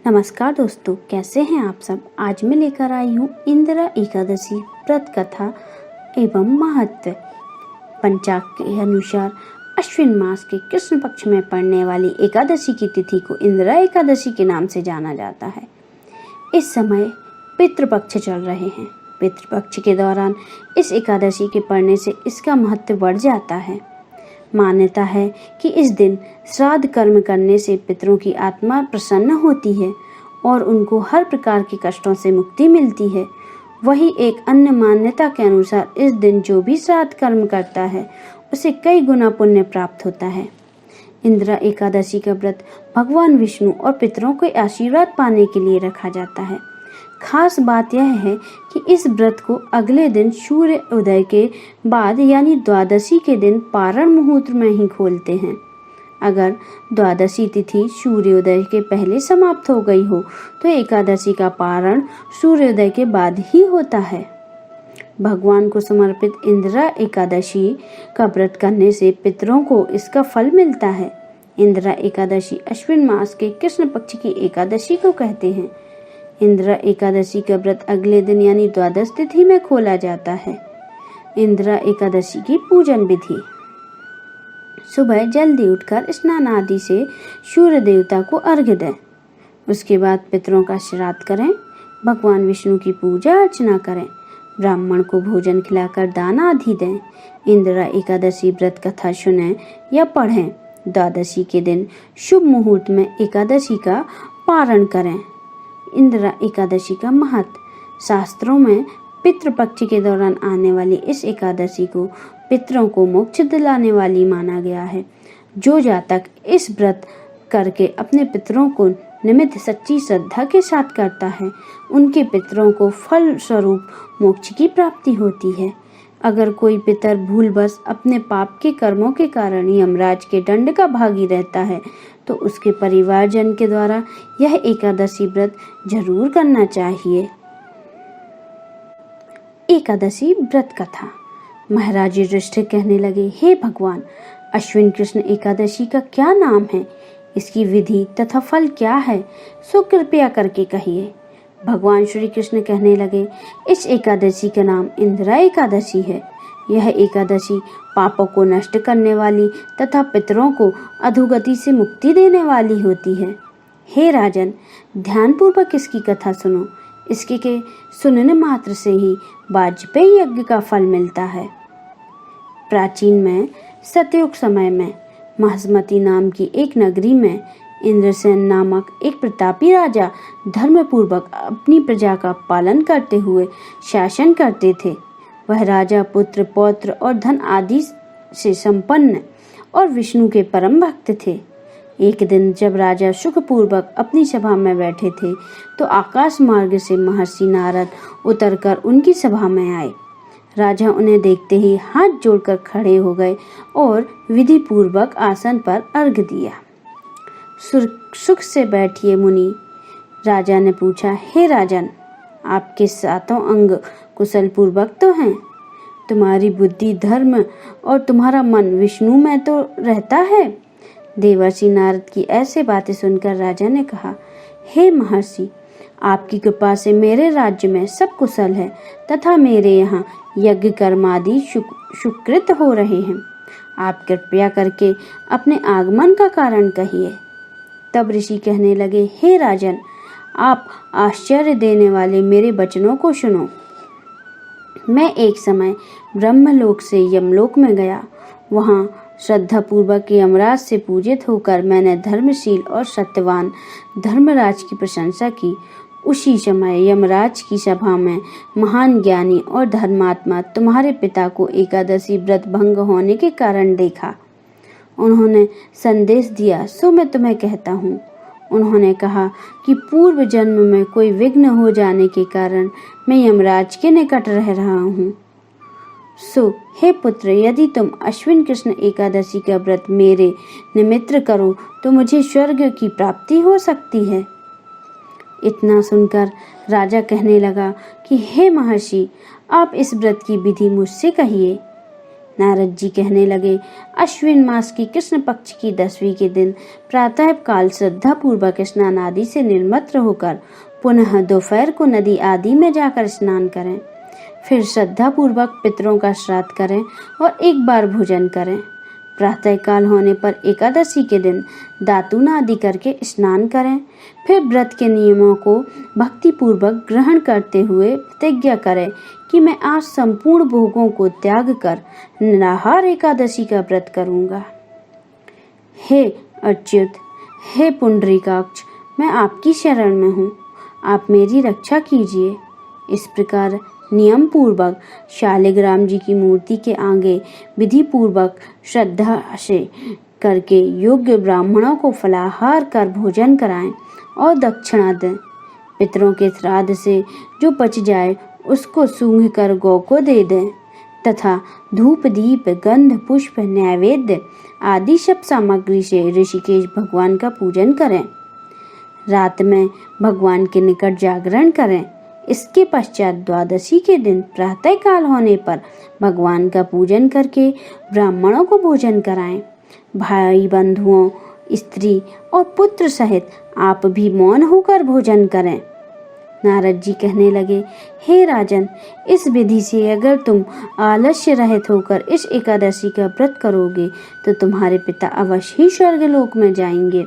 नमस्कार दोस्तों, कैसे हैं आप सब। आज मैं लेकर आई हूँ इंदिरा एकादशी व्रत कथा एवं महत्व। पंचांग के अनुसार अश्विन मास के कृष्ण पक्ष में पड़ने वाली एकादशी की तिथि को इंदिरा एकादशी के नाम से जाना जाता है। इस समय पितृपक्ष चल रहे हैं। पितृपक्ष के दौरान इस एकादशी के पड़ने से इसका महत्व बढ़ जाता है। मान्यता है कि इस दिन श्राद्ध कर्म करने से पितरों की आत्मा प्रसन्न होती है और उनको हर प्रकार के कष्टों से मुक्ति मिलती है। वही एक अन्य मान्यता के अनुसार इस दिन जो भी श्राद्ध कर्म करता है उसे कई गुना पुण्य प्राप्त होता है। इंदिरा एकादशी का व्रत भगवान विष्णु और पितरों के आशीर्वाद पाने के लिए रखा जाता है। खास बात यह है कि इस व्रत को अगले दिन सूर्य उदय के बाद यानी द्वादशी के दिन पारण मुहूर्त में ही खोलते हैं। अगर द्वादशी तिथि सूर्योदय के पहले समाप्त हो गई हो तो एकादशी का पारण सूर्योदय के बाद ही होता है। भगवान को समर्पित इंदिरा एकादशी का व्रत करने से पितरों को इसका फल मिलता है। इंदिरा एकादशी अश्विन मास के कृष्ण पक्ष की एकादशी को कहते हैं। इंदिरा एकादशी का व्रत अगले दिन यानी द्वादश तिथि में खोला जाता है। इंदिरा एकादशी की पूजन विधि। सुबह जल्दी उठकर स्नान आदि से सूर्य देवता को अर्घ्य दें। उसके बाद पितरों का श्राद्ध करें। भगवान विष्णु की पूजा अर्चना करें। ब्राह्मण को भोजन खिलाकर दान आदि दें। इंदिरा एकादशी व्रत कथा सुनें या पढ़ें। द्वादशी के दिन शुभ मुहूर्त में एकादशी का पारण करें। इंदिरा एकादशी का महत्व। शास्त्रों में पितृपक्ष के दौरान आने वाली इस एकादशी को पितरों को मोक्ष दिलाने वाली माना गया है। जो जातक इस व्रत करके अपने पितरों को निमित्त सच्ची श्रद्धा के साथ करता है उनके पितरों को फल स्वरूप मोक्ष की प्राप्ति होती है। अगर कोई पितर भूलवश अपने पाप के कर्मों के कारण यमराज के दंड का भागी रहता है तो उसके परिवारजन के द्वारा यह एकादशी व्रत जरूर करना चाहिए। एकादशी व्रत कथा। महाराज युधिष्ठिर कहने लगे, हे भगवान, अश्विन कृष्ण एकादशी का क्या नाम है, इसकी विधि तथा फल क्या है, सो कृपया करके कहिए। भगवान श्री कृष्ण कहने लगे, इस एकादशी का नाम इंदिरा एकादशी है। यह एकादशी पापों को नष्ट करने वाली तथा पितरों को अधोगति से मुक्ति देने वाली होती है। हे राजन, ध्यानपूर्वक इसकी कथा सुनो। इसके के सुनने मात्र से ही वाजपेयी यज्ञ का फल मिलता है। प्राचीन में सतयुग समय में महस्मती नाम की एक नगरी में इंद्रसेन नामक एक प्रतापी राजा धर्मपूर्वक अपनी प्रजा का पालन करते हुए शासन करते थे। वह राजा पुत्र पौत्र और धन आदि से संपन्न और विष्णु के परम भक्त थे। एक दिन जब राजा सुखपूर्वक अपनी सभा में बैठे थे तो आकाश मार्ग से महर्षि नारद उतरकर उनकी सभा में आए। राजा उन्हें देखते ही हाथ जोड़कर खड़े हो गए और विधि पूर्वक आसन पर अर्घ्य दिया। सुख से बैठिए मुनि। राजा ने पूछा, हे राजन, आपके सातों अंग कुशल पूर्वक तो हैं? तुम्हारी बुद्धि धर्म और तुम्हारा मन विष्णु में तो रहता है। देवर्षि नारद की ऐसे बातें सुनकर राजा ने कहा, हे महर्षि, आपकी कृपा से मेरे राज्य में सब कुशल है तथा मेरे यहाँ यज्ञ कर्म आदि सुकृत हो रहे हैं। आप कृपया करके अपने आगमन का कारण कहिए। तब ऋषि कहने लगे, हे राजन, आप आश्चर्य देने वाले मेरे वचनों को सुनो। मैं एक समय ब्रह्मलोक से यमलोक में गया। वहाँ श्रद्धा पूर्वक यमराज से पूजित होकर मैंने धर्मशील और सत्यवान धर्मराज की प्रशंसा की। उसी समय यमराज की सभा में महान ज्ञानी और धर्मात्मा तुम्हारे पिता को एकादशी व्रत भंग होने के कारण देखा। उन्होंने संदेश दिया, सो मैं तुम्हें कहता हूँ। उन्होंने कहा कि पूर्व जन्म में कोई विघ्न हो जाने के कारण मैं यमराज के निकट रह रहा हूँ। सो हे पुत्र, यदि तुम अश्विन कृष्ण एकादशी का व्रत मेरे निमित्त करो तो मुझे स्वर्ग की प्राप्ति हो सकती है। इतना सुनकर राजा कहने लगा कि हे महर्षि, आप इस व्रत की विधि मुझसे कहिए। नारद जी कहने लगे, अश्विन मास की कृष्ण पक्ष की 10वीं के दिन प्रातः काल श्रद्धा पूर्वक स्नान आदि से निर्मत्र होकर पुनः दोपहर को नदी आदि में जाकर स्नान करें। फिर श्रद्धा पूर्वक पितरों का श्राद्ध करें और एक बार भोजन करें। प्रातः काल होने पर एकादशी के दिन दातून आदि करके स्नान करें। फिर व्रत के नियमों को भक्ति पूर्वक ग्रहण करते हुए प्रतिज्ञा करें कि मैं आज संपूर्ण भोगों को त्याग कर निराहार एकादशी का व्रत करूंगा। हे अच्युत, हे पुंडरीकाक्ष, मैं आपकी शरण में हूँ, आप मेरी रक्षा कीजिए। इस प्रकार नियम पूर्वक शालिग्राम जी की मूर्ति के आगे विधि पूर्वक श्रद्धा से करके योग्य ब्राह्मणों को फलाहार कर भोजन कराएं और दक्षिणा दें। पितरों के श्राद्ध से जो बच जाए उसको सूंघ कर गौ को दे दें तथा धूप दीप गंध पुष्प नैवेद्य आदि सब सामग्री से ऋषिकेश भगवान का पूजन करें। रात में भगवान के निकट जागरण करें। इसके पश्चात द्वादशी के दिन प्रातः काल होने पर भगवान का पूजन करके ब्राह्मणों को भोजन कराएं। भाई बंधुओं, स्त्री और पुत्र सहित आप भी मौन होकर भोजन करें। नारद जी कहने लगे, हे राजन, इस विधि से अगर तुम आलस्य रहित होकर इस एकादशी का व्रत करोगे तो तुम्हारे पिता अवश्य ही स्वर्गलोक में जाएंगे।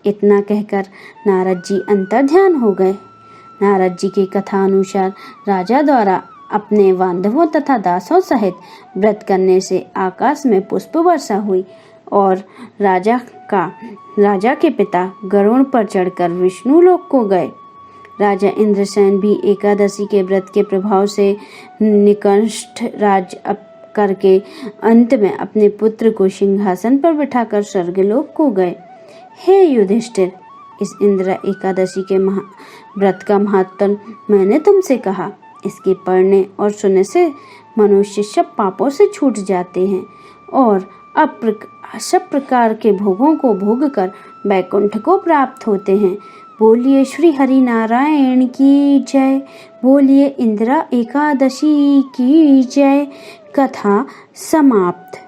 इतना कहकर नारद जी अंतर्ध्यान हो गए। नारद जी की कथा अनुसार राजा द्वारा अपने बांधवों तथा दासों सहित व्रत करने से आकाश में पुष्प वर्षा हुई और राजा के पिता गरुड़ पर चढ़कर विष्णु लोक को गए। राजा इंद्रसेन भी एकादशी के व्रत के प्रभाव से निकृष्ट राज करके अंत में अपने पुत्र को सिंहासन पर बिठाकर स्वर्गलोक को गए। हे युधिष्ठिर, इस इंद्र एकादशी के व्रत का महत्व मैंने तुमसे कहा। इसके पढ़ने और सुनने से मनुष्य सब पापों से छूट जाते हैं और सब प्रकार के भोगों को भोग कर वैकुंठ को प्राप्त होते हैं। बोलिए श्री हरि नारायण की जय। बोलिए इंदिरा एकादशी की जय। कथा समाप्त।